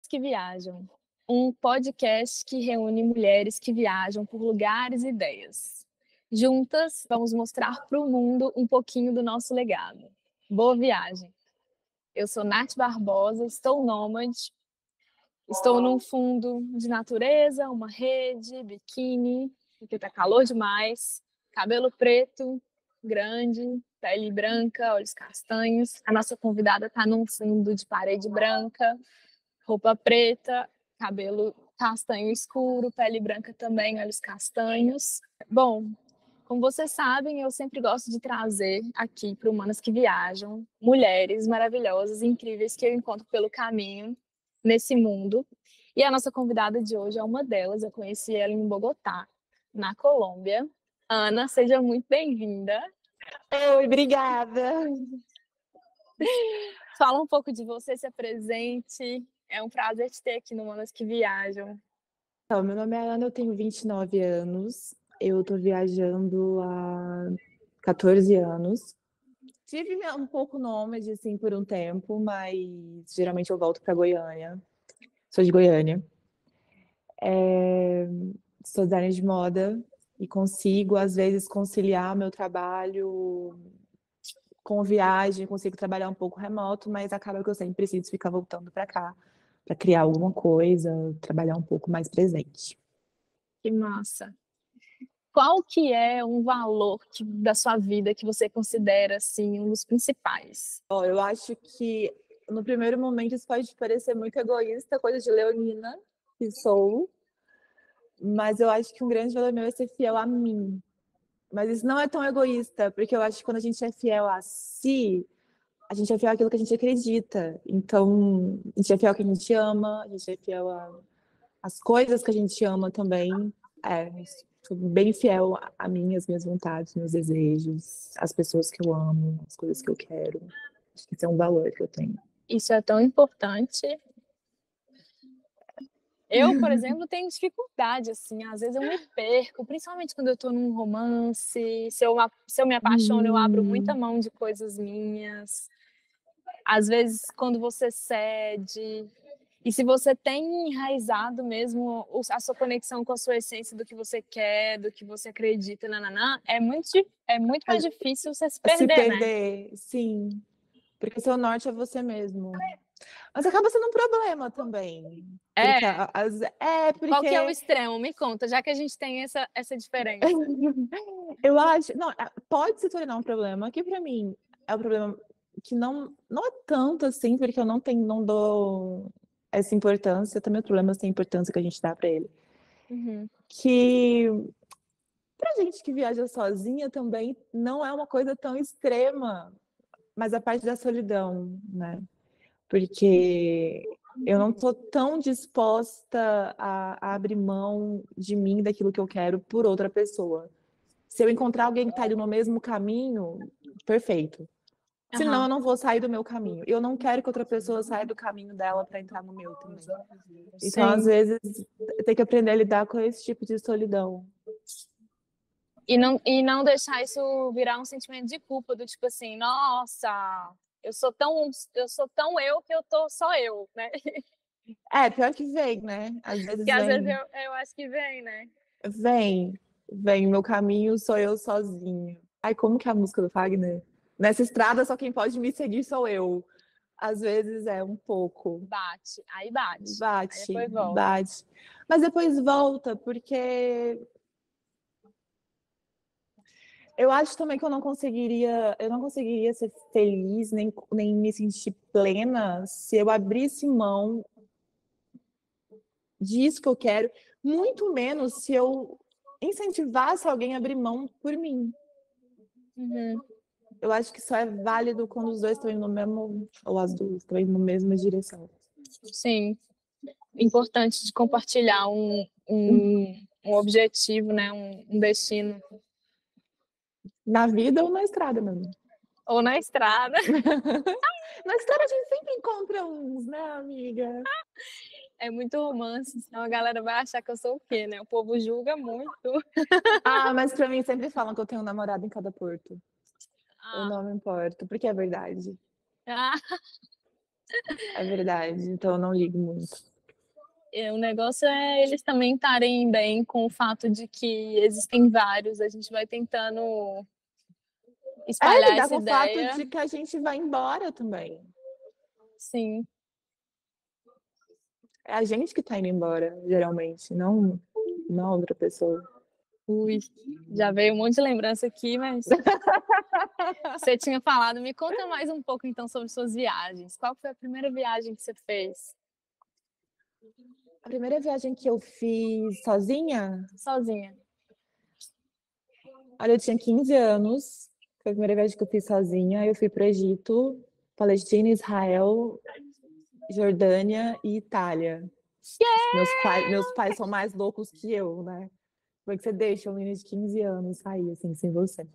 Que viajam, um podcast que reúne mulheres que viajam por lugares e ideias. Juntas, vamos mostrar para o mundo um pouquinho do nosso legado. Boa viagem! Eu sou Nath Barbosa, estou nômade, estou num fundo de natureza, uma rede, biquíni, porque tá calor demais, cabelo preto, grande, pele branca, olhos castanhos. A nossa convidada está num fundo de parede branca, roupa preta, cabelo castanho escuro, pele branca também, olhos castanhos. Bom, como vocês sabem, eu sempre gosto de trazer aqui para Humanas que Viajam mulheres maravilhosas e incríveis que eu encontro pelo caminho nesse mundo. E a nossa convidada de hoje é uma delas. Eu conheci ela em Bogotá, na Colômbia. Ana, seja muito bem-vinda. Oi, obrigada. Fala um pouco de você, se apresente. É um prazer te ter aqui no Humanas que Viajam. Então, meu nome é Ana, eu tenho 29 anos. Eu tô viajando há 14 anos. Tive um pouco nômade, assim, por um tempo, mas geralmente eu volto para Goiânia. Sou de Goiânia. Sou designer de moda e consigo, às vezes, conciliar meu trabalho com viagem, consigo trabalhar um pouco remoto, mas acaba que eu sempre preciso ficar voltando para cá, para criar alguma coisa, trabalhar um pouco mais presente. Que massa! Qual que é um valor da sua vida que você considera assim um dos principais? Eu acho que no primeiro momento isso pode parecer muito egoísta, coisa de leonina, que sou, mas eu acho que um grande valor meu é ser fiel a mim. Mas isso não é tão egoísta, porque eu acho que quando a gente é fiel a si, a gente é fiel àquilo que a gente acredita. Então, a gente é fiel ao que a gente ama, a gente é fiel às coisas que a gente ama também. Sou bem fiel a mim, às minhas vontades, meus desejos, às pessoas que eu amo, as coisas que eu quero. Acho que isso é um valor que eu tenho. Isso é tão importante. Eu, por exemplo, tenho dificuldade, assim, às vezes eu me perco, principalmente quando eu tô num romance, se eu me apaixono, eu abro muita mão de coisas minhas. Às vezes, quando você cede, e se você tem enraizado mesmo a sua conexão com a sua essência do que você quer, do que você acredita, nananã, é muito mais difícil você se Se perder, né? perder, sim. Porque seu norte é você mesmo. Mas acaba sendo um problema também. Porque, Qual que é o porque extremo? Me conta, já que a gente tem essa diferença. eu acho, não, pode se tornar um problema, que para mim é um problema que não é tanto assim, porque eu não dou essa importância, também os problemas têm a importância que a gente dá para ele. Uhum. Que pra gente que viaja sozinha também não é uma coisa tão extrema, mas a parte da solidão, né? Porque eu não estou tão disposta a abrir mão de mim, daquilo que eu quero, por outra pessoa. Se eu encontrar alguém que está indo no mesmo caminho, perfeito. Senão, eu não vou sair do meu caminho. Eu não quero que outra pessoa saia do caminho dela para entrar no meu também. Então, às vezes, tem que aprender a lidar com esse tipo de solidão. E não deixar isso virar um sentimento de culpa, do tipo assim, nossa, eu sou tão eu que eu tô só eu, né? Pior que vem, né? Às vezes Que às vezes vem. eu acho que vem, né? Vem, meu caminho sou eu sozinho. Ai, como que é a música do Fagner? Nessa estrada só quem pode me seguir sou eu. Às vezes é um pouco. Bate, aí bate, aí Bate, depois volta. bate. Mas depois volta, porque eu acho também que eu não conseguiria ser feliz, nem me sentir plena se eu abrisse mão disso que eu quero, muito menos se eu incentivasse alguém a abrir mão por mim. Uhum. Eu acho que só é válido quando os dois estão indo no mesmo, ou as duas estão indo na mesma direção. Sim, importante de compartilhar um objetivo, né? Um destino. Na vida ou na estrada mesmo. Ou na estrada. Na estrada a gente sempre encontra uns, né, amiga? É muito romance, senão a galera vai achar que eu sou o quê, né? O povo julga muito. Mas pra mim sempre falam que eu tenho um namorado em cada porto. Eu Ah, não me importo, porque é verdade. ah, É verdade, então eu não ligo muito. o negócio é eles também estarem bem com o fato de que existem vários, a gente vai tentando É, espalhar lidar essa com o fato ideia. de que a gente vai embora também. Sim. É a gente que tá indo embora, geralmente, não a outra pessoa. Ui, já veio um monte de lembrança aqui, mas você tinha falado, me conta mais um pouco então sobre suas viagens. Qual foi a primeira viagem que você fez A primeira viagem que eu fiz sozinha, sozinha? olha, eu tinha 15 anos. Foi a primeira viagem que eu fiz sozinha. Eu fui para o Egito, Palestina, Israel, Jordânia e Itália. Meus pais são mais loucos que eu, né? Como é que você deixa um menino de 15 anos sair assim, sem você?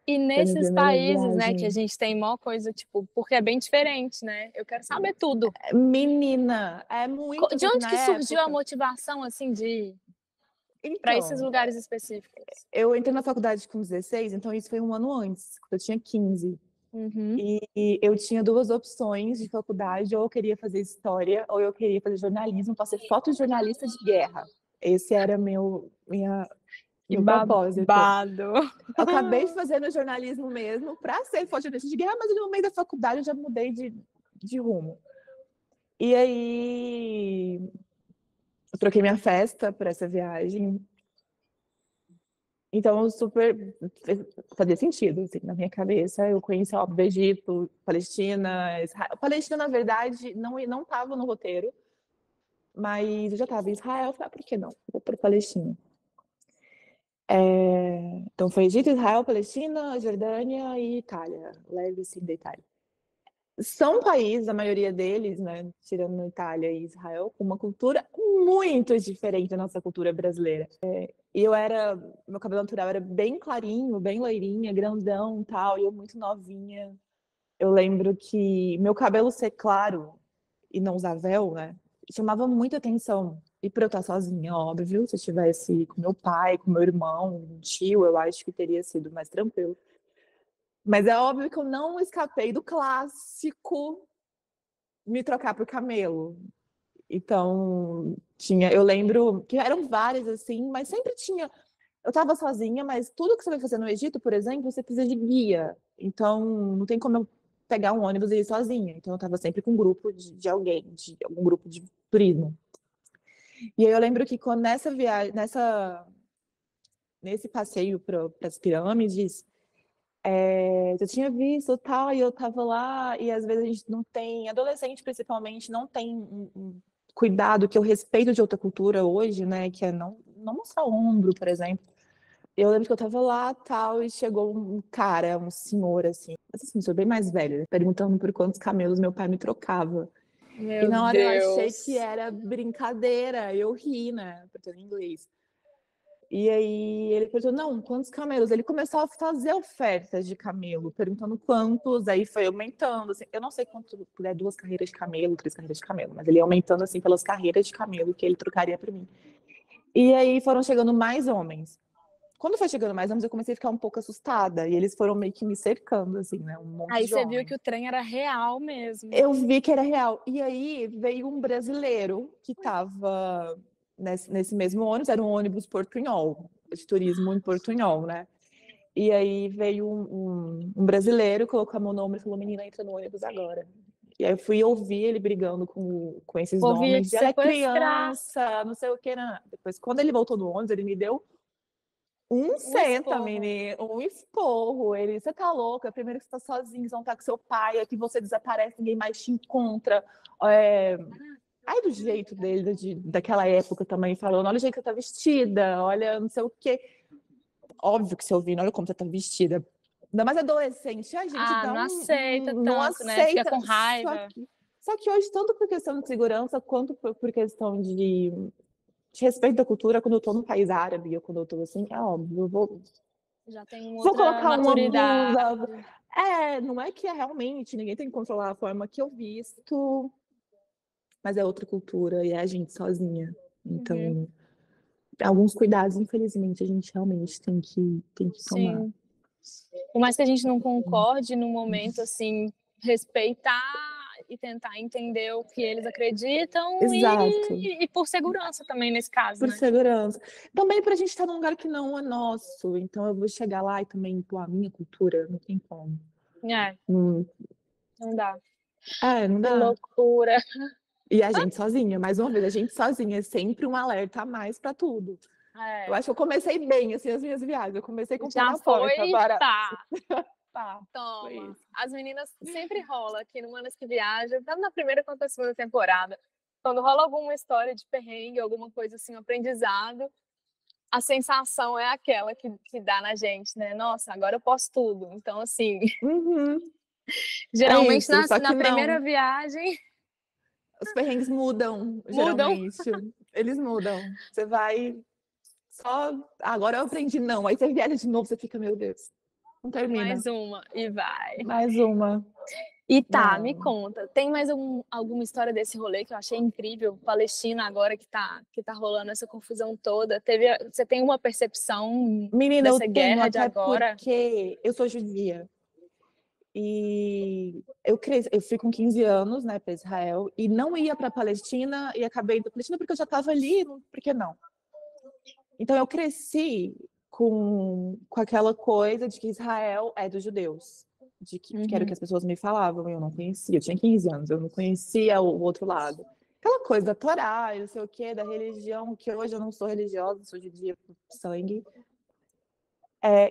E Foi a minha nesses primeira países, né, que a viagem. gente tem maior coisa, tipo, porque é bem diferente, né? Eu quero saber tudo. Menina, é muito, De porque onde na que surgiu a época. motivação, assim, de ir para esses Então, lugares específicos? eu entrei na faculdade com 16, então isso foi um ano antes, quando eu tinha 15. Uhum. E eu tinha duas opções de faculdade, ou eu queria fazer história, ou eu queria fazer jornalismo para ser fotojornalista de guerra. Esse era Que meu propósito. babado. Eu acabei fazendo jornalismo mesmo para ser fotojornalista de guerra, mas no meio da faculdade eu já mudei de rumo. E aí eu troquei minha festa para essa viagem. Então, super fazia sentido, assim, na minha cabeça. Eu conheci, óbvio, Egito, Palestina, Israel. Palestina, na verdade, não estava no roteiro, mas eu já estava em Israel. Eu falei, por que não? Vou para Palestina. Então, foi Egito, Israel, Palestina, Jordânia e Itália. Leve, sim, da Itália. São países, a maioria deles, né, tirando Itália e Israel, com uma cultura muito diferente da nossa cultura brasileira. E meu cabelo natural era bem clarinho, bem loirinha, grandão e tal, e eu muito novinha. Eu lembro que meu cabelo ser claro e não usar véu, né, chamava muita atenção. E por eu estar sozinha, óbvio, se eu estivesse com meu pai, com meu irmão, um tio, eu acho que teria sido mais tranquilo. Mas é óbvio que eu não escapei do clássico me trocar por camelo. Então, eu lembro que eram várias assim, mas sempre tinha. Eu estava sozinha, mas tudo que você vai fazer no Egito, por exemplo, você precisa de guia. Então, não tem como eu pegar um ônibus e ir sozinha. Então, eu estava sempre com um grupo de alguém, de algum grupo de turismo. E aí eu lembro que quando nessa viagem, nesse passeio para as pirâmides, eu tinha visto tal, e eu estava lá, e às vezes a gente não tem, adolescente principalmente, não tem um cuidado que eu respeito de outra cultura hoje, né? Que é não mostrar o ombro, por exemplo. Eu lembro que eu tava lá, tal, e chegou um cara, um senhor, assim, mas assim, sou bem mais velho, perguntando por quantos camelos meu pai me trocava. E Meu na hora eu achei que Deus. era brincadeira, eu ri, né, porque eu em inglês. E aí ele perguntou, não, quantos camelos? Ele começou a fazer ofertas de camelo, perguntando quantos, aí foi aumentando, assim, eu não sei quanto, é 2 carreiras de camelo, 3 carreiras de camelo, mas ele ia aumentando, assim, pelas carreiras de camelo que ele trocaria para mim. E aí foram chegando mais homens. Quando foi chegando mais homens, eu comecei a ficar um pouco assustada. E eles foram meio que me cercando, assim, né? Um monte Aí de você viu homem. que o trem era real mesmo. Eu vi que era real. E aí veio um brasileiro que estava nesse mesmo ônibus, era um ônibus portunhol, de turismo em Portunhol, né? E aí veio um brasileiro, colocou a mão no ombro e falou: Menina, entra no ônibus agora. E aí eu fui ouvir ele brigando com esses Vou vir homens, te de ela é sequestrar. criança, não sei o que. Não. Depois, quando ele voltou no ônibus, ele me deu um O senta, esporro. menino, um esporro. Ele, você tá louca? Primeiro que você tá sozinho, você não tá com seu pai, aqui você desaparece, ninguém mais te encontra. É... Aí do jeito dele, daquela época também, falando, olha o jeito que você tá vestida, olha não sei o quê. Óbvio que você ouvindo, olha como você tá vestida. Ainda mais adolescente, a gente Ah, dá não aceita não tanto, né? Fica aceita. com raiva. Só que hoje, tanto por questão de segurança, quanto por questão de respeito da cultura, quando eu tô no país árabe, ou quando eu tô assim, é óbvio, eu Já tem uma vou outra colocar uma maturidade. blusa. Não é que é realmente, ninguém tem que controlar a forma que eu visto, mas é outra cultura e é a gente sozinha. Uhum, Então, alguns cuidados, infelizmente, a gente realmente tem que tomar. sim. Por mais que a gente não concorde no momento, assim, respeitar e tentar entender o que eles acreditam Exato. e por segurança também, nesse caso, Por né? segurança. Também para a gente estar num lugar que não é nosso. Então eu vou chegar lá e também impor a minha cultura, não tem como. É, Não, não dá. não Que dá. loucura. E a gente sozinha, mais uma vez, a gente sozinha é sempre um alerta a mais para tudo. Eu É, acho que eu comecei bem, assim, as minhas viagens. Eu comecei com o pé já na porta, foi, agora tá. pá, foi Toma. isso. As meninas sempre rola aqui no Manas que Viaja, tanto na primeira quanto na segunda temporada. Quando rola alguma história de perrengue, alguma coisa assim, um aprendizado, a sensação é aquela que dá na gente, né? Nossa, agora eu posso tudo. Então, assim, Uhum, é geralmente isso, só na que primeira não. viagem Os perrengues mudam, mudam. geralmente. Eles mudam. Você vai só. Agora eu aprendi não. Aí você viaja de novo, você fica, meu Deus, não termina. Mais uma e vai. Mais uma. E tá, me Não. conta, tem mais alguma história desse rolê que eu achei incrível? Palestina agora que tá rolando essa confusão toda. Você tem uma percepção Menina, eu dessa tenho, guerra de até agora? porque eu sou judia. E eu fui com 15 anos, né, para Israel, e não ia para a Palestina, e acabei indo para Palestina porque eu já estava ali, por que não? Então eu cresci com aquela coisa de que Israel é dos judeus, de que era o que Uhum. as pessoas me falavam, eu não conhecia, eu tinha 15 anos, eu não conhecia o outro lado. Aquela coisa da Torá, não sei o quê, da religião, que hoje eu não sou religiosa, sou judia por sangue.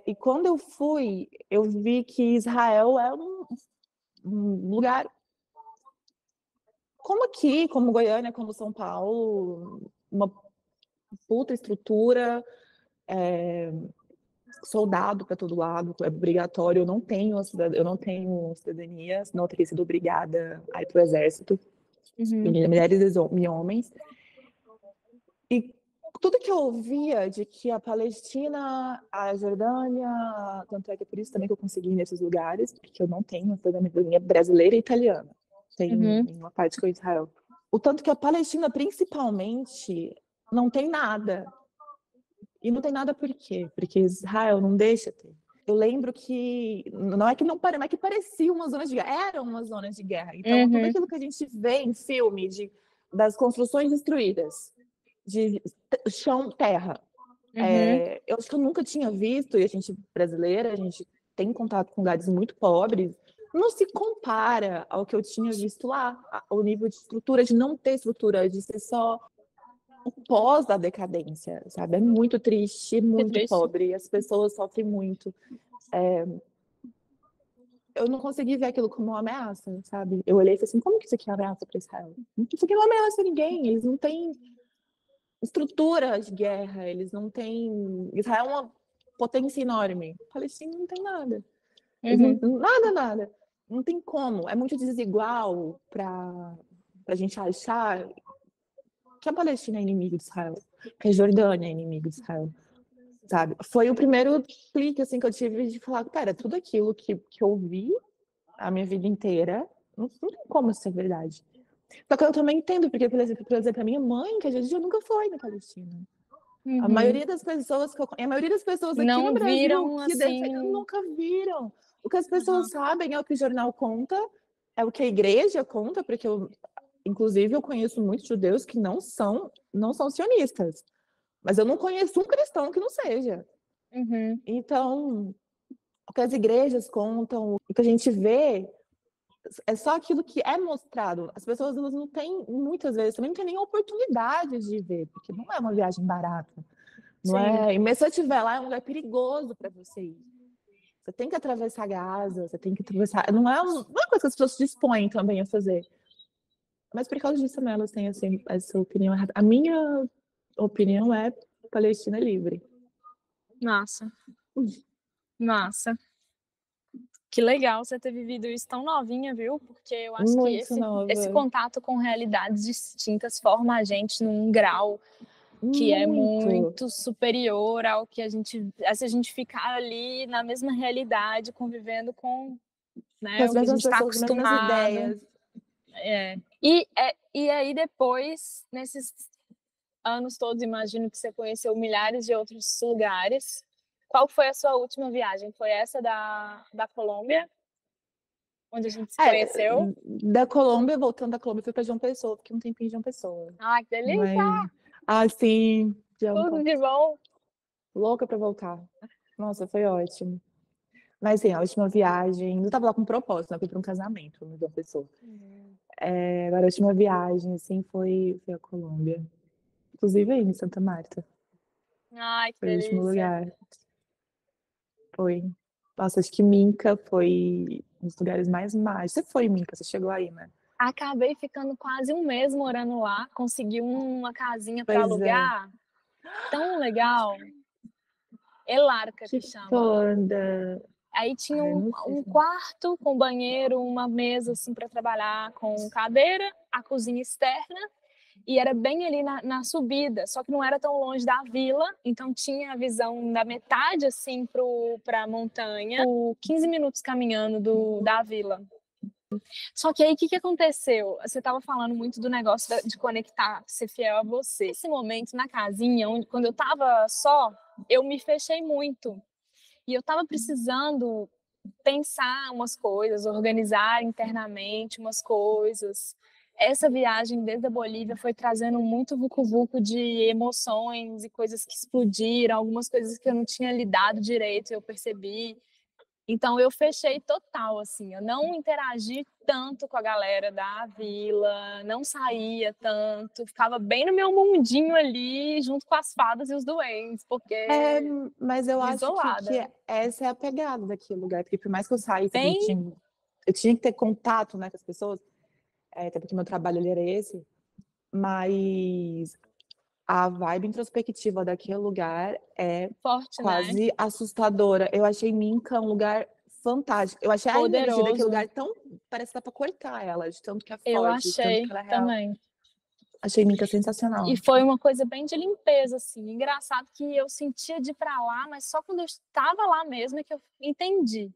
E quando eu fui, eu vi que Israel é um lugar como aqui, como Goiânia, como São Paulo, uma puta estrutura, soldado para todo lado, é obrigatório. Eu não tenho cidadania, senão eu teria sido obrigada a ir para o exército, Uhum. mulheres e homens. E tudo que eu ouvia de que a Palestina, a Jordânia, tanto é que é por isso também que eu consegui ir nesses lugares, porque eu não tenho cidadania brasileira e italiana. Tenho Uhum. uma parte com Israel. O tanto que a Palestina, principalmente, não tem nada. E não tem nada por quê? Porque Israel não deixa ter. Eu lembro que não é que não mas que parecia uma zona de guerra, eram uma zona de guerra. Então, tudo Uhum. aquilo que a gente vê em filme das construções destruídas, de chão, terra, Uhum. eu acho que eu nunca tinha visto, e a gente brasileira, a gente tem contato com lugares muito pobres, não se compara ao que eu tinha visto lá, o nível de estrutura, de não ter estrutura, de ser só o pós da decadência, sabe? É muito triste, Que muito triste. pobre, as pessoas sofrem muito. Eu não consegui ver aquilo como uma ameaça, sabe? Eu olhei e falei assim, como que isso aqui é uma ameaça para Israel? Isso aqui não é uma ameaça a ninguém, eles não têm estrutura de guerra, eles não têm... Israel é uma potência enorme, Palestina não tem nada. Eles não... Uhum. Nada, nada. Não tem como, é muito desigual para a gente achar que a Palestina é inimigo de Israel, que a Jordânia é inimigo de Israel, sabe? Foi o primeiro clique assim que eu tive de falar, pera, tudo aquilo que eu vi a minha vida inteira, não tem como ser verdade. Só que eu também entendo, porque, por exemplo, a minha mãe, que a gente nunca foi na Palestina. A Uhum. maioria das pessoas a maioria das pessoas aqui no Não Brasil viram que defendem assim. nunca viram. O que as pessoas Uhum. sabem é o que o jornal conta, é o que a igreja conta, porque inclusive eu conheço muitos judeus que não são sionistas, mas eu não conheço um cristão que não seja. Uhum. Então, o que as igrejas contam, o que a gente vê é só aquilo que é mostrado. As pessoas elas não têm, muitas vezes, também não têm nem oportunidade de ver, porque não é uma viagem barata. Não Sim. é? E mesmo se eu estiver lá, é um lugar perigoso para você ir. Você tem que atravessar Gaza, você tem que atravessar. Não é uma coisa que as pessoas se dispõem também a fazer. Mas por causa disso, né, elas têm assim, essa opinião errada. A minha opinião é Palestina livre. Massa. Massa. Que legal você ter vivido isso tão novinha, viu? Porque eu acho que Muito esse nova. contato com realidades distintas forma a gente num grau que é Muito. muito superior ao que se a gente ficar ali na mesma realidade, convivendo com, Com né, as o que a gente mesmas está pessoas, as mesmas acostumado. ideias. E aí depois, nesses anos todos, imagino que você conheceu milhares de outros lugares. Qual foi a sua última viagem? Foi essa da Colômbia, onde a gente se conheceu? Da Colômbia, voltando da Colômbia, fui pra João Pessoa, fiquei um tempinho em João Pessoa. Ai, que delícia! Mas, assim, Tudo de bom. louca pra voltar. Nossa, foi ótimo. Mas, assim, a última viagem, eu tava lá com propósito, né? Fui pra um casamento no João Pessoa. Agora, a última viagem, assim, foi a Colômbia. Inclusive aí, em Santa Marta. Ai, que Foi o último delícia. lugar. Foi. Nossa, acho que Minca foi um dos lugares mais mágicos. Você foi em Minca, você chegou aí, né? Acabei ficando quase um mês morando lá, consegui uma casinha para Pois é. alugar. Tão legal. Elarca Que que chama. foda. Aí tinha Ai, um, não sei. um quarto com banheiro, uma mesa assim para trabalhar com cadeira, a cozinha externa e era bem ali na subida, só que não era tão longe da vila, então tinha a visão da metade assim para a montanha, 15 minutos caminhando da vila. Só que aí o que aconteceu? Você estava falando muito do negócio de conectar, ser fiel a você. Nesse momento na casinha, quando eu estava só, eu me fechei muito. E eu estava precisando pensar umas coisas, organizar internamente umas coisas. Essa viagem desde a Bolívia foi trazendo muito vucu-vucu de emoções e coisas que explodiram, algumas coisas que eu não tinha lidado direito, eu percebi. Então eu fechei total, assim, eu não interagi tanto com a galera da vila, não saía tanto, ficava bem no meu mundinho ali, junto com as fadas e os duendes, porque Mas eu acho que isolada. essa é a pegada daquele lugar, porque por mais que eu saísse, assim, Bem, eu tinha que ter contato, né, com as pessoas, até porque meu trabalho ele era esse, mas a vibe introspectiva daquele lugar é forte, né? quase assustadora. Eu achei Minca um lugar fantástico. Eu achei a energia daquele Poderoso. lugar tão. Parece que dá pra cortar ela, de tanto que é Eu forte, de tanto que achei ela é real. também. Achei Minca E sensacional. foi uma coisa bem de limpeza, assim. Engraçado que eu sentia de ir pra lá, mas só quando eu estava lá mesmo é que eu entendi.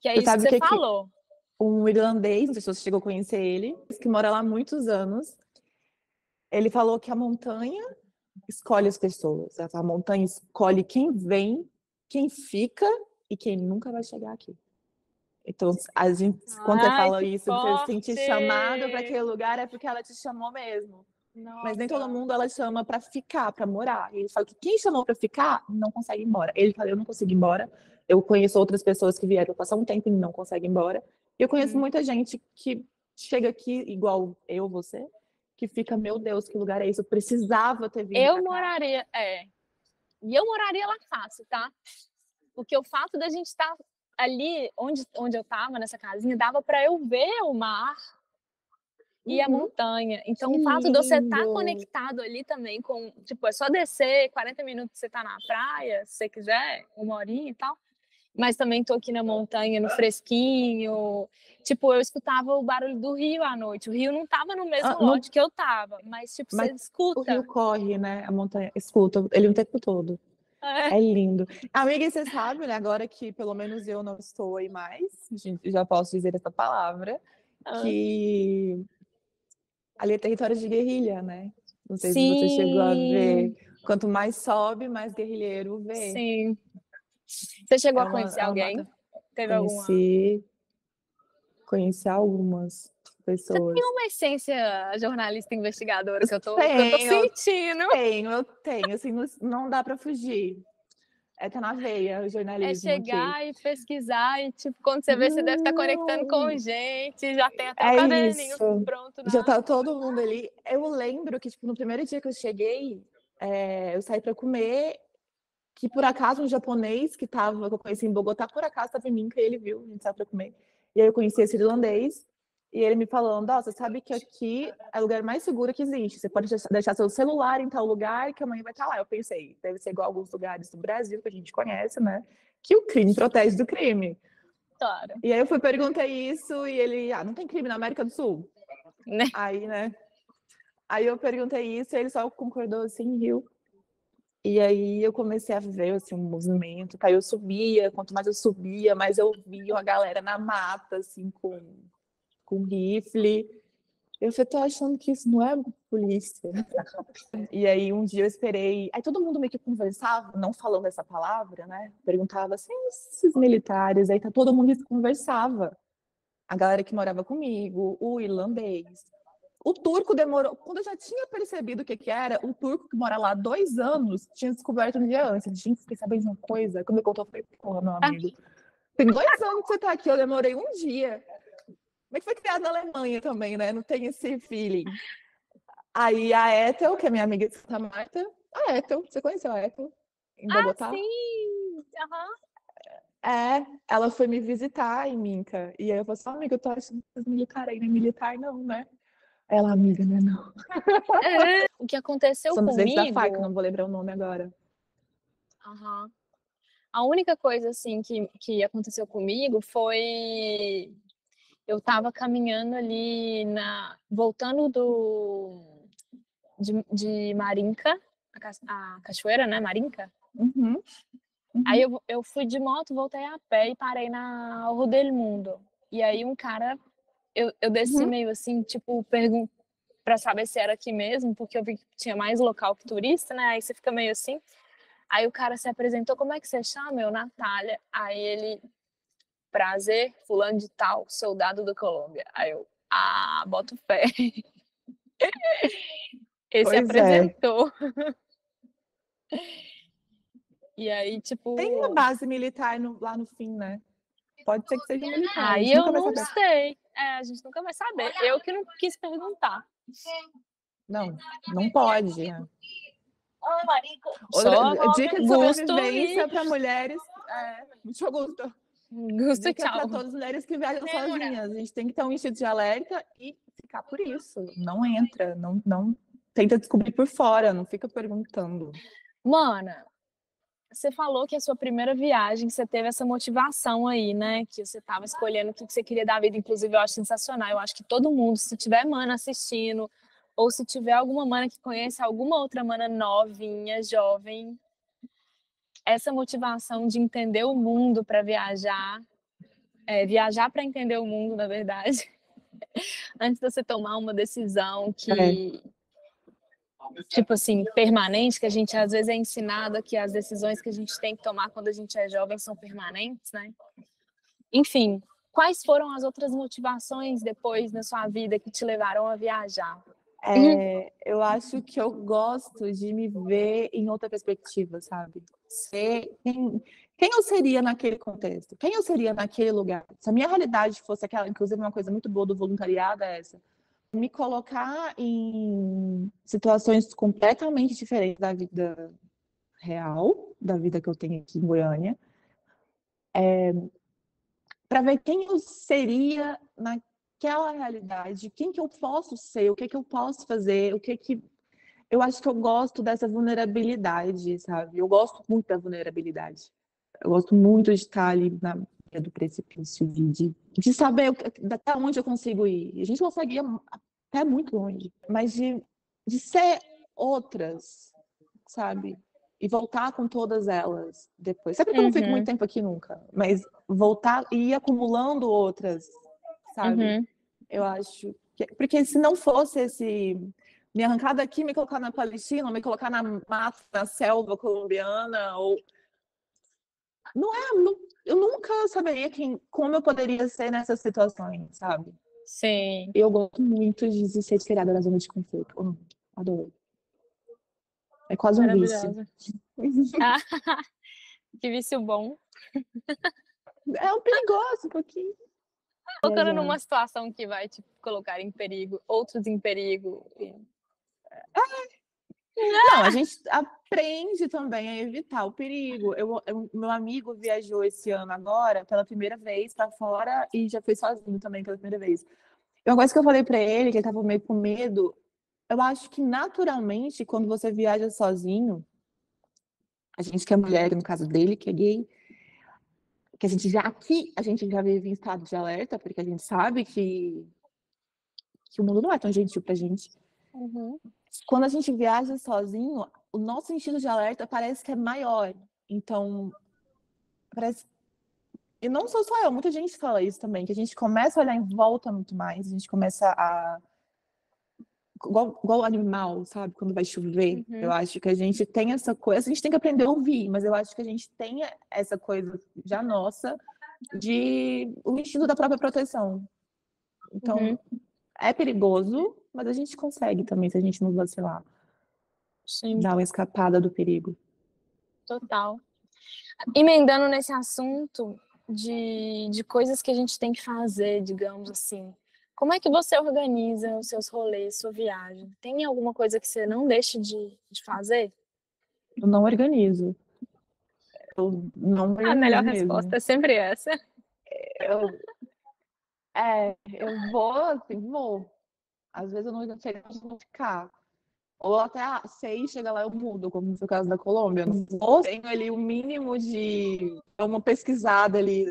Que é Você isso que sabe o você que que falou. um irlandês, não sei se você chegou a conhecer ele, que mora lá há muitos anos, ele falou que a montanha escolhe as pessoas. A montanha escolhe quem vem, quem fica e quem nunca vai chegar aqui. Então, a gente, quando você Ai, fala que isso, você se sentir chamado para forte! aquele lugar, é porque ela te chamou mesmo. Mas nem todo Nossa. mundo ela chama para ficar, para morar. E ele fala que quem chamou para ficar não consegue ir embora. Ele fala, eu não consigo ir embora. Eu conheço outras pessoas que vieram passar um tempo e não conseguem ir embora. E eu conheço muita gente que chega aqui, igual eu, você, que fica, meu Deus, que lugar é isso? Eu precisava ter vindo Eu para cá. moraria, e eu moraria lá fácil, tá? Porque o fato da gente estar ali onde eu estava, nessa casinha, dava para eu ver o mar e a Uhum. montanha. Então, Que o fato de você estar lindo! conectado ali também com, tipo, é só descer, 40 minutos você tá na praia, se você quiser, uma horinha e tal. Mas também tô aqui na montanha, no fresquinho. Tipo, eu escutava o barulho do rio à noite. O rio não tava no mesmo Não, lote que eu tava, mas tipo, você mas o rio escuta. corre, né? A montanha, escuta, ele o tempo todo. É. É lindo. Amiga, e você sabe, né? Agora que pelo menos eu não estou aí mais, já posso dizer essa palavra, Ah. que ali é território de guerrilha, né? Não sei se você chegou a ver. Sim, Quanto mais sobe, mais guerrilheiro vê. sim. Você chegou É a conhecer uma alguém? mata. Teve alguma? Conheci, conheci algumas Você tem pessoas. uma essência jornalista investigadora que eu tô Tenho, sentindo. eu tenho, assim, não dá para fugir. Tá na veia o É jornalismo aqui. chegar e pesquisar e, tipo, quando você vê, você deve estar conectando com Não, gente, já tem até o é caderninho isso. pronto Já na... tá todo mundo ali. Eu lembro que, tipo, no primeiro dia que eu cheguei, eu saí para comer, que por acaso um japonês que eu conheci em Bogotá, por acaso estava em Minca e ele viu, a gente saiu para comer. E aí eu conheci esse irlandês, e ele me falando, ó, você sabe que aqui é o lugar mais seguro que existe. Você pode deixar seu celular em tal lugar que amanhã vai estar lá. Eu pensei, deve ser igual alguns lugares do Brasil que a gente conhece, né? Que o crime protege do crime. Claro, E aí eu fui perguntei isso e ele, não tem crime na América do Sul? né? Aí, né? Aí eu perguntei isso e ele só concordou assim, riu. E aí eu comecei a ver assim, um movimento. Aí eu subia, quanto mais eu subia, mais eu via a galera na mata, assim, com rifle. Eu falei, tô achando que isso não é polícia. E aí um dia eu esperei. Aí todo mundo meio que conversava, não falando essa palavra, né? Perguntava assim, esses militares, aí tá todo mundo que conversava. A galera que morava comigo, o irlandês. O turco demorou. Quando eu já tinha percebido o que era, o turco que mora lá há 2 anos tinha descoberto um dia antes. Gente, fiquei sabendo de uma coisa. Quando me contou, eu falei, porra, meu amigo. Tem 2 anos que você tá aqui, eu demorei um dia. Como é que foi criado na Alemanha também, né? Não tem esse feeling. Aí a Ethel, que é minha amiga de Santa Marta. A Ethel, você conheceu a Ethel? Em Ah, Bogotá? sim! Aham. Ela foi me visitar em Minca. E aí eu falei assim, amiga, eu tô achando que militar aí, não é militar não, né? Ela, amiga, né, não. O que aconteceu Somos ex da FARC, comigo... não vou lembrar o nome agora. Aham. A única coisa, assim, que aconteceu comigo foi... Eu tava caminhando ali voltando de Marinca, a cachoeira, né, Marinca. Uhum, Aí uhum, eu fui de moto, voltei a pé e parei na Rua del Mundo. E aí um cara, eu desci uhum. meio assim, tipo, pra saber se era aqui mesmo, porque eu vi que tinha mais local que turista, né? Aí você fica meio assim. Aí o cara se apresentou, como é que você chama? Eu, Natália. Aí ele, prazer, fulano de tal, soldado da Colômbia. Aí eu, boto fé. Ele se Pois é. apresentou. E aí, Tem uma tipo, base militar lá no fim, né? Pode ser que seja militar, a aí gente eu nunca vai não saber. sei. A gente nunca vai saber. Eu que não quis perguntar. Não, não pode. Só Dica de Gusto e sobrevivência para mulheres. Muito gosto. Gusto, Dica tchau. para todas as mulheres que viajam sozinhas. A gente tem que ter um instinto de alerta e ficar por isso. Não entra, não tenta descobrir por fora, não fica perguntando. Mana, você falou que a sua primeira viagem, você teve essa motivação aí, né? Que você estava escolhendo o que você queria da vida. Inclusive, eu acho sensacional. Eu acho que todo mundo, se tiver mana assistindo, ou se tiver alguma mana que conhece alguma outra mana novinha, jovem, essa motivação de entender o mundo para viajar, viajar para entender o mundo, na verdade, antes de você tomar uma decisão É, que, tipo assim, permanente, que a gente às vezes é ensinada que as decisões que a gente tem que tomar quando a gente é jovem são permanentes, né? Enfim, quais foram as outras motivações depois na sua vida que te levaram a viajar? eu acho que eu gosto de me ver em outra perspectiva, sabe? Ser quem eu seria naquele contexto? Quem eu seria naquele lugar? Se a minha realidade fosse aquela, inclusive uma coisa muito boa do voluntariado é essa, me colocar em situações completamente diferentes da vida real, da vida que eu tenho aqui em Goiânia, para ver quem eu seria naquela realidade, quem que eu posso ser, o que eu posso fazer, o que eu acho que eu gosto dessa vulnerabilidade, sabe? Eu gosto muito da vulnerabilidade. Eu gosto muito de estar ali na beira do precipício, de saber até onde eu consigo ir. A gente consegue ir até muito longe, mas de ser outras, sabe? E voltar com todas elas depois. Sempre que eu não fico muito Uhum, tempo aqui nunca, mas voltar e ir acumulando outras, sabe? uhum. Eu acho que, porque se não fosse esse me arrancar daqui, me colocar na Palestina, me colocar na mata, na selva colombiana, ou não é, eu nunca saberia como eu poderia ser nessas situações, sabe? Sim, Eu gosto muito de ser tirada da zona de conforto. Adoro. É quase um vício. maravilhosa. Ah, que vício bom. É um perigoso um pouquinho. Colocando Viajar. numa situação que vai te colocar em perigo, outros em perigo. Não, a gente aprende também a evitar o perigo. Meu amigo viajou esse ano agora pela primeira vez para fora e já foi sozinho também pela primeira vez. E uma coisa que eu falei para ele, que ele tava meio com medo, eu acho que naturalmente, quando você viaja sozinho, a gente que é mulher, no caso dele, que é gay, que a gente já vive em estado de alerta, porque a gente sabe que o mundo não é tão gentil pra gente. Uhum. Quando a gente viaja sozinho, o nosso instinto de alerta parece que é maior. Então, parece. E não sou só eu, muita gente fala isso também, que a gente começa a olhar em volta muito mais, a gente começa igual animal, sabe? Quando vai chover. Uhum. Eu acho que a gente tem essa coisa, a gente tem que aprender a ouvir, mas eu acho que a gente tem essa coisa já nossa de o instinto da própria proteção. Então, é perigoso, mas a gente consegue também, se a gente não vacilar, Sim, dar uma escapada do perigo. total. Emendando nesse assunto de coisas que a gente tem que fazer, digamos assim. Como é que você organiza os seus rolês, sua viagem? Tem alguma coisa que você não deixa de fazer? Eu não organizo. Eu não A melhor organizo mesmo. resposta é sempre essa. Eu, eu vou, assim, vou. Às vezes eu não sei onde vou ficar. Ou até sei, chega lá eu mudo, como foi o caso da Colômbia. Ou tenho ali o mínimo de dar uma pesquisada ali,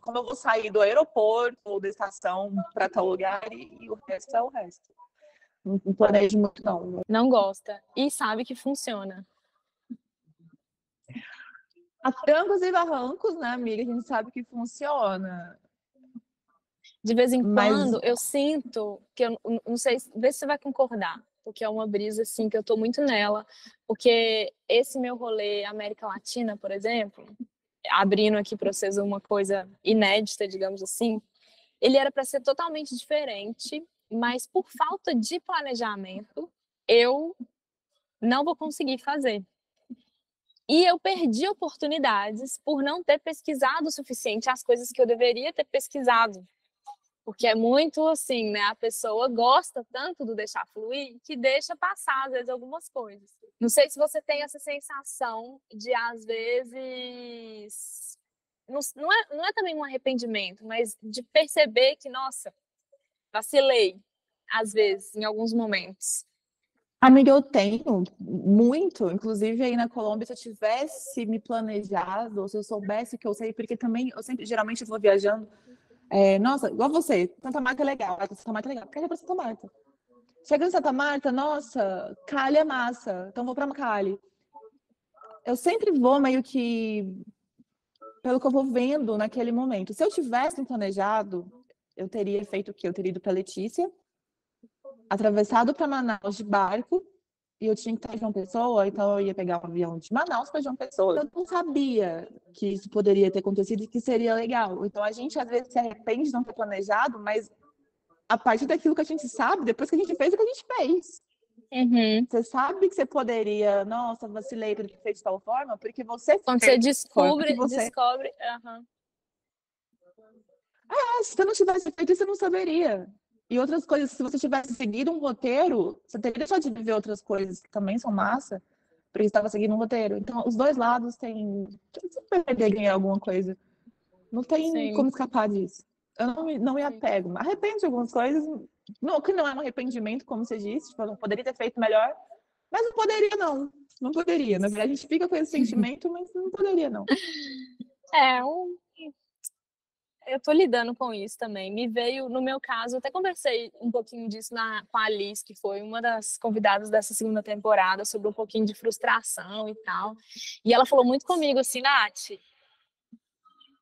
como eu vou sair do aeroporto ou da estação para tal lugar, e o resto é o resto. Não planejo muito, não. Não gosta e sabe que funciona. A trancos e barrancos, né, amiga? A gente sabe que funciona. De vez em Mas quando eu sinto que eu não sei, vê se você vai concordar, porque é uma brisa assim que eu tô muito nela, porque esse meu rolê América Latina, por exemplo, abrindo aqui para vocês uma coisa inédita, digamos assim, ele era para ser totalmente diferente, mas por falta de planejamento, eu não vou conseguir fazer. E eu perdi oportunidades por não ter pesquisado o suficiente as coisas que eu deveria ter pesquisado. Porque é muito assim, né? A pessoa gosta tanto do deixar fluir que deixa passar, às vezes, algumas coisas. Não sei se você tem essa sensação de, às vezes. Não é também um arrependimento, mas de perceber que, nossa, vacilei, às vezes, em alguns momentos. amiga, eu tenho muito, inclusive aí na Colômbia, se eu tivesse me planejado, ou se eu soubesse que eu sei, porque também eu sempre, geralmente eu vou viajando, nossa, igual você, Santa Marta é legal, Santa Marta é legal, quero ir pra Santa Marta. Chega em Santa Marta, nossa, Cali é massa, então vou pra Cali. Eu sempre vou meio que pelo que eu vou vendo naquele momento. Se eu tivesse um planejado, eu teria feito o quê? Eu teria ido pra Letícia, atravessado para Manaus de barco, e eu tinha que estar em João Pessoa, então eu ia pegar um avião de Manaus para João Pessoa. Eu não sabia que isso poderia ter acontecido e que seria legal. Então a gente às vezes se arrepende de não ter planejado, mas a partir daquilo que a gente sabe, depois que a gente fez o que a gente fez. Uhum. Você sabe que você poderia, nossa, vacilei por ter feito de tal forma, porque você Quando você fez de forma que você. descobre. Uhum. Se você não tivesse feito isso, você não saberia. E outras coisas, se você tivesse seguido um roteiro, você teria deixado de viver outras coisas que também são massa, porque estava seguindo um roteiro. Então, os dois lados têm. Você perder ganhar alguma coisa. Não tem Sim, como escapar disso. Eu não me sim. apego. Me arrependo de algumas coisas. Não, que não é um arrependimento, como você disse. Tipo, eu não poderia ter feito melhor. Mas não poderia, não. Não poderia. Na verdade, a gente fica com esse sentimento, mas não poderia, não. É, eu tô lidando com isso também. Me veio, no meu caso, eu até conversei um pouquinho disso com a Alice, que foi uma das convidadas dessa segunda temporada, sobre um pouquinho de frustração e tal. E ela falou muito comigo assim, Nath,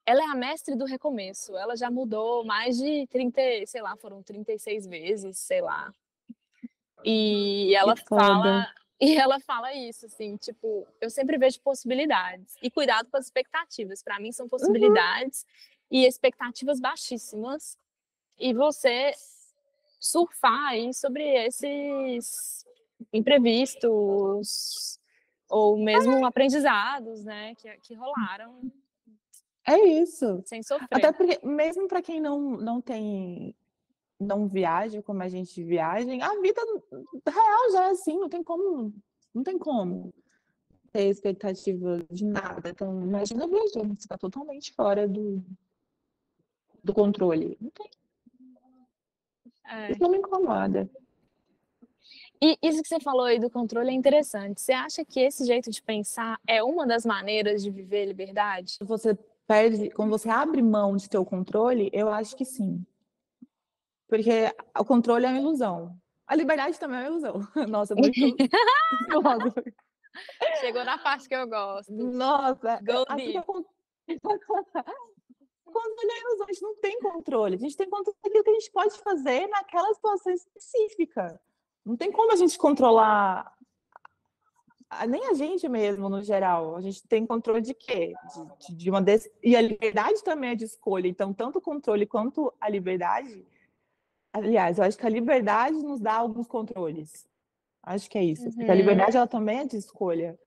ela é a mestre do recomeço. Ela já mudou mais de 30, sei lá, foram 36 vezes, sei lá. E Que ela foda. fala, e ela fala isso, assim, tipo, eu sempre vejo possibilidades. E cuidado com as expectativas. Para mim são Uhum. possibilidades e expectativas baixíssimas. E você surfar aí sobre esses imprevistos ou mesmo aprendizados, né, que rolaram É isso. sem Até sofrer. porque, mesmo para quem não viaja como a gente viaja, a vida real já é assim, não tem como ter expectativa de nada. Então, imagina viajando, você está totalmente fora do controle. Não tem, isso É. não me incomoda. E isso que você falou aí do controle é interessante. Você acha que esse jeito de pensar é uma das maneiras de viver liberdade? Você perde, quando você abre mão de ter o controle, eu acho que sim. Porque o controle é uma ilusão. A liberdade também é uma ilusão. Nossa, muito filósofo. Chegou na parte que eu gosto. Nossa, Go porque deep. controle é ilusão, a gente não tem controle. A gente tem controle daquilo que a gente pode fazer naquela situação específica. Não tem como a gente controlar, nem a gente mesmo, no geral. A gente tem controle de quê? De uma E a liberdade também é de escolha. Então, tanto o controle quanto a liberdade... Aliás, eu acho que a liberdade nos dá alguns controles. Acho que é isso. Porque a liberdade, ela também é de escolha.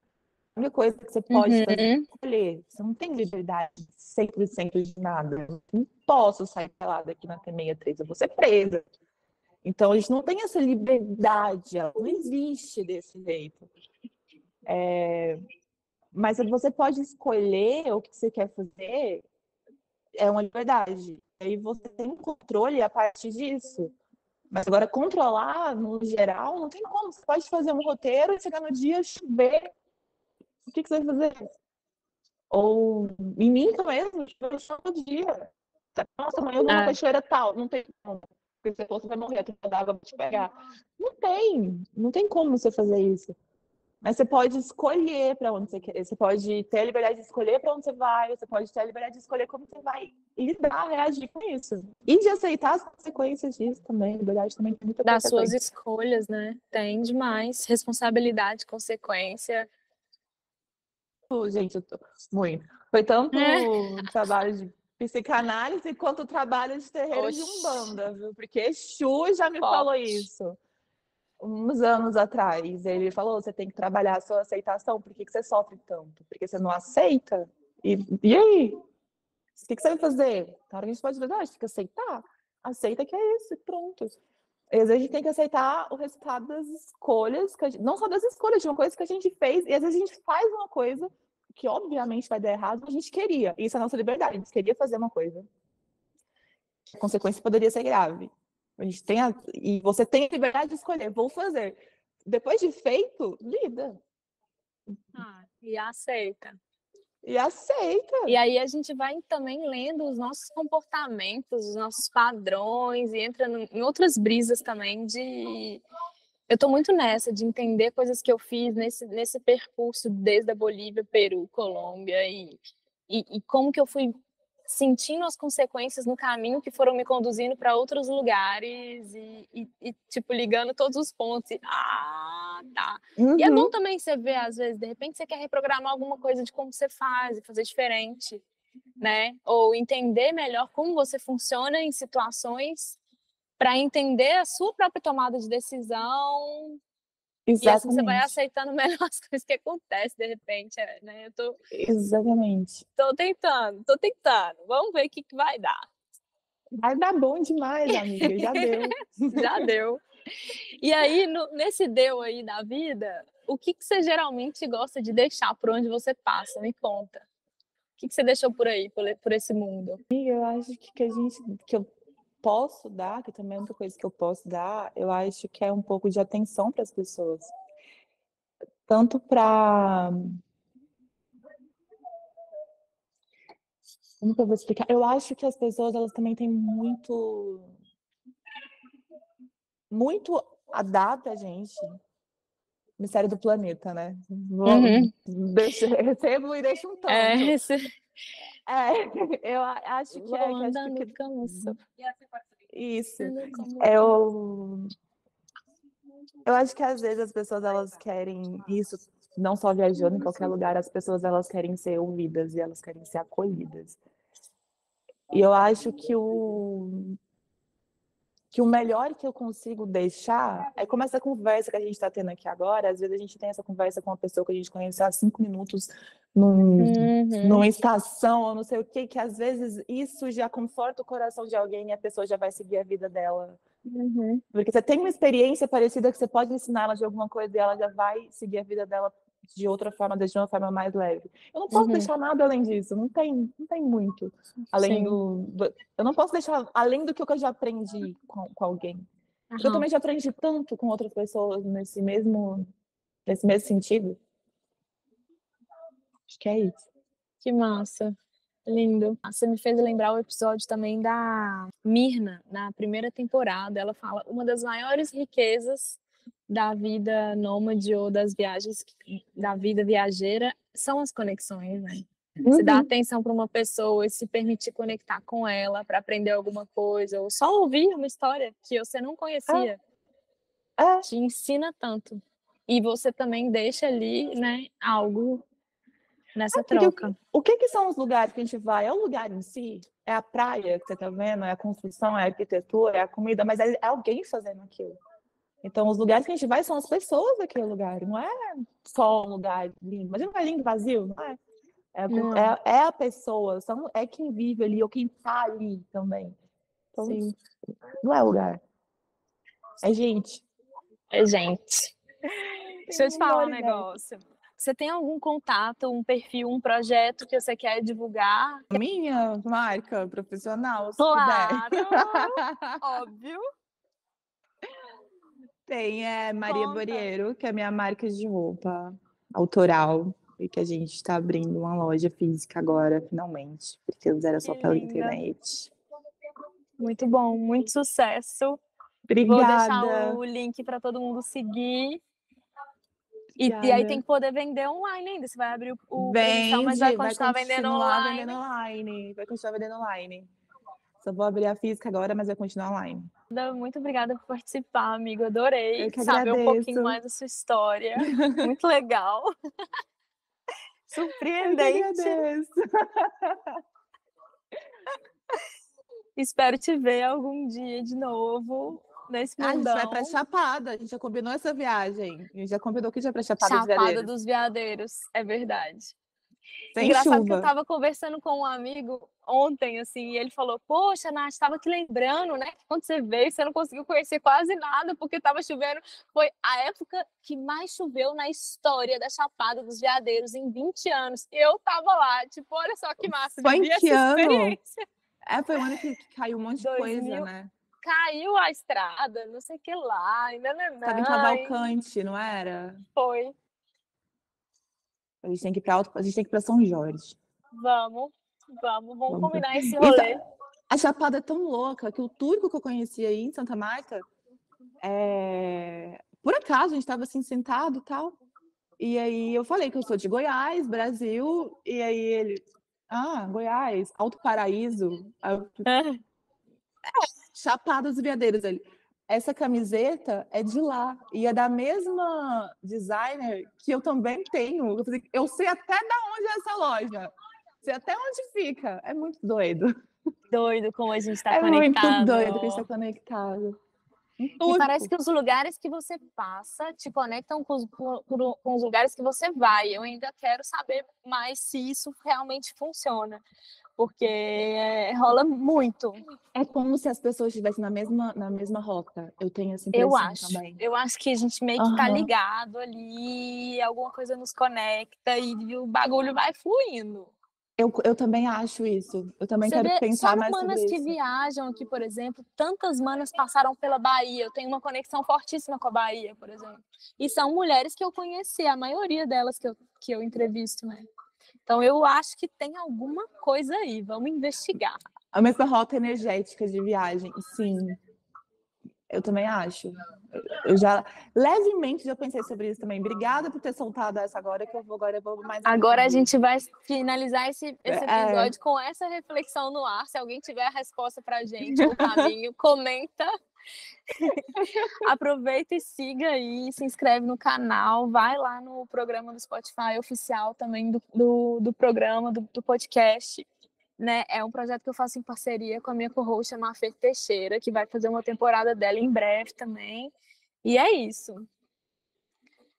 A única coisa que você pode fazer é escolher. Você não tem liberdade 100% de nada. Eu não posso sair pelada aqui na T63, eu vou ser presa. Então, a gente não tem essa liberdade, ela não existe desse jeito. Mas você pode escolher o que você quer fazer, é uma liberdade. Aí você tem controle a partir disso. Mas agora, controlar, no geral, não tem como. Você pode fazer um roteiro e chegar no dia, chover. O que você vai fazer? Ou em mim mesmo, eu chamo todo dia. Nossa, amanhã eu vou numa cachoeira tal. Não tem como. Porque você vai morrer, a troca d'água vai te pegar. Não tem como você fazer isso. Mas você pode escolher para onde você quer. Você pode ter a liberdade de escolher para onde você vai. Você pode ter a liberdade de escolher como você vai lidar, reagir com isso. E de aceitar as consequências disso também. A liberdade também tem muita Das suas consequência. escolhas, né? Tem demais. Responsabilidade, consequência. Gente, eu tô muito. Foi tanto trabalho de psicanálise quanto trabalho de terreiro de Umbanda, viu? Porque Exu já me falou isso uns anos atrás. Ele falou: você tem que trabalhar a sua aceitação. Por que você sofre tanto? Porque você não aceita? E aí? O que você vai fazer? Na hora que a gente pode dizer, a gente tem que aceitar. Aceita que é isso, pronto. E às vezes a gente tem que aceitar o resultado das escolhas, não só das escolhas, de uma coisa que a gente fez, e às vezes a gente faz uma coisa que obviamente vai dar errado, mas a gente queria. Isso é a nossa liberdade, a gente queria fazer uma coisa. A consequência poderia ser grave. E você tem a liberdade de escolher, vou fazer. Depois de feito, lida. E aceita. E aceita. E aí a gente vai também lendo os nossos comportamentos, os nossos padrões, e entra em outras brisas também de... Eu tô muito nessa, de entender coisas que eu fiz nesse percurso desde a Bolívia, Peru, Colômbia, e como que eu fui sentindo as consequências no caminho que foram me conduzindo para outros lugares tipo, ligando todos os pontos. Tá. E é bom também você ver, às vezes, de repente você quer reprogramar alguma coisa de como você faz e fazer diferente, né? Ou entender melhor como você funciona em situações para entender a sua própria tomada de decisão. Exatamente. E assim você vai aceitando melhor as coisas que acontecem de repente, né? Exatamente. Tô tentando. Vamos ver o que vai dar. Vai dar bom demais, amiga, já deu. Já deu. E aí, nesse deu aí da vida, o que você geralmente gosta de deixar por onde você passa? Me conta. O que você deixou por aí, por esse mundo? Eu acho que eu posso dar, que também é outra coisa que eu posso dar, eu acho que é um pouco de atenção para as pessoas. Tanto para... Como que eu vou explicar? Eu acho que as pessoas, elas também têm muito a data, a gente. Mistério do planeta, né? Recebo e deixo um tanto. Eu acho que é... Isso. Eu acho que às vezes as pessoas, elas querem isso, não só viajando em qualquer lugar, as pessoas, elas querem ser ouvidas e elas querem ser acolhidas. E eu acho que o melhor que eu consigo deixar é como essa conversa que a gente está tendo aqui agora. Às vezes a gente tem essa conversa com uma pessoa que a gente conhece há 5 minutos numa estação, ou não sei o quê, que às vezes isso já conforta o coração de alguém e a pessoa já vai seguir a vida dela. Porque você tem uma experiência parecida que você pode ensinar ela de alguma coisa e ela já vai seguir a vida dela de outra forma, de uma forma mais leve. Eu não posso deixar nada além disso, não tem muito. Eu não posso deixar além do que eu já aprendi com alguém. Porque eu também já aprendi tanto com outras pessoas nesse mesmo sentido. Acho que é isso. Que massa. Lindo. Você me fez lembrar o episódio também da Mirna, na primeira temporada. Ela fala: uma das maiores riquezas da vida nômade ou das viagens, da vida viajeira, são as conexões, né? Você dá atenção para uma pessoa e se permitir conectar com ela para aprender alguma coisa, ou só ouvir uma história que você não conhecia. É, te ensina tanto. E você também deixa ali, né, algo nessa porque troca. o que que são os lugares que a gente vai? É o lugar em si? É a praia que você tá vendo? É a construção, é a arquitetura, é a comida, mas é alguém fazendo aquilo. Então, os lugares que a gente vai são as pessoas daquele lugar, não é só um lugar lindo. Imagina um lugar lindo vazio, não é? Não, É a pessoa, é quem vive ali ou quem tá ali também. Então, sim. não é lugar, é gente. É, gente. Tem Deixa eu te falar um prioridade. negócio. Você tem algum contato, um perfil, um projeto que você quer divulgar? Minha marca profissional, se puder. Claro, óbvio. Tem Maria Conta. Borieiro, que é a minha marca de roupa autoral, e que a gente está abrindo uma loja física agora, finalmente, porque antes era Que só pela linda. internet. Muito bom, muito sucesso. Vou deixar Obrigada, o link para todo mundo seguir. E aí tem obrigada. que poder vender online ainda. Você vai abrir o presencial, mas vai Vende, vai continuar vendendo continuar vendendo online. online, vai continuar vendendo online. Só vou abrir a física agora, mas vai continuar online. Muito obrigada por participar, amigo. Eu Adorei que saber um pouquinho agradeço. mais da sua história. Muito legal. Eu que Surpreendente. agradeço. Espero te ver algum dia de novo nesse Ah, a gente vai para mundão. Chapada, a gente já combinou essa viagem. A gente já combinou que a gente vai para Chapada dos Chapada Veadeiros. dos Veadeiros, é verdade. Sem Engraçado que eu chuva. estava conversando com um amigo ontem, assim, e ele falou: Poxa, Nath, estava te lembrando, né? Que quando você veio, você não conseguiu conhecer quase nada, porque estava chovendo. Foi a época que mais choveu na história da Chapada dos Veadeiros, em 20 anos. E eu tava lá, tipo, olha só que massa, Foi em vivi que essa ano? experiência. Foi um ano que caiu um monte de coisa, 2000, né? caiu a estrada, não sei o que lá, ainda Estava em Cavalcante, não era? foi. A gente tem que ir para a gente tem que ir para São Jorge. Vamos, vamos Vamos. combinar esse Então, rolê. a Chapada é tão louca que o turco que eu conheci aí em Santa Marta, por acaso, a gente estava assim sentado e tal. E aí eu falei que eu sou de Goiás, Brasil, e aí ele, Goiás, Alto Paraíso, Chapada dos Veadeiros. Ele, essa camiseta é de lá e é da mesma designer que eu também tenho. Eu falei, eu sei até da onde é essa loja, sei até onde fica. É muito doido. Doido como a gente está É muito conectado. doido que a gente está conectado. Um E parece turco. que os lugares que você passa te conectam com os lugares que você vai. Eu ainda quero saber mais se isso realmente funciona, porque rola muito. É como se as pessoas estivessem na mesma rota. Eu tenho essa Eu impressão acho. também. Eu acho que a gente meio que tá Aham. ligado ali, alguma coisa nos conecta e o bagulho vai fluindo. Eu também acho isso. Eu também Você quero vê só pensar mais manas sobre que isso. viajam aqui, por exemplo, tantas manas passaram pela Bahia. Eu tenho uma conexão fortíssima com a Bahia, por exemplo. E são mulheres que eu conheci, a maioria delas que eu entrevisto, né? Então eu acho que tem alguma coisa aí, vamos investigar. A mesma rota energética de viagem. Sim, eu também acho. Eu já levemente já pensei sobre isso também. Obrigada por ter soltado essa agora, que agora eu vou mais a Agora a fundo. gente vai finalizar esse É, episódio com essa reflexão no ar. Se alguém tiver a resposta pra gente ou o caminho, comenta. Aproveita e siga aí, se inscreve no canal, vai lá no programa do Spotify oficial também do programa, do podcast. Né? É um projeto que eu faço em parceria com a minha co-host, a Mafê Teixeira, que vai fazer uma temporada dela em breve também. E é isso.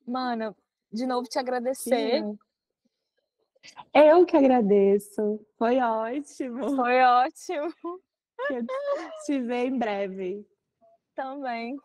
Mana, de novo te agradecer. eu que agradeço. Foi ótimo. Foi ótimo Te ver em breve. também.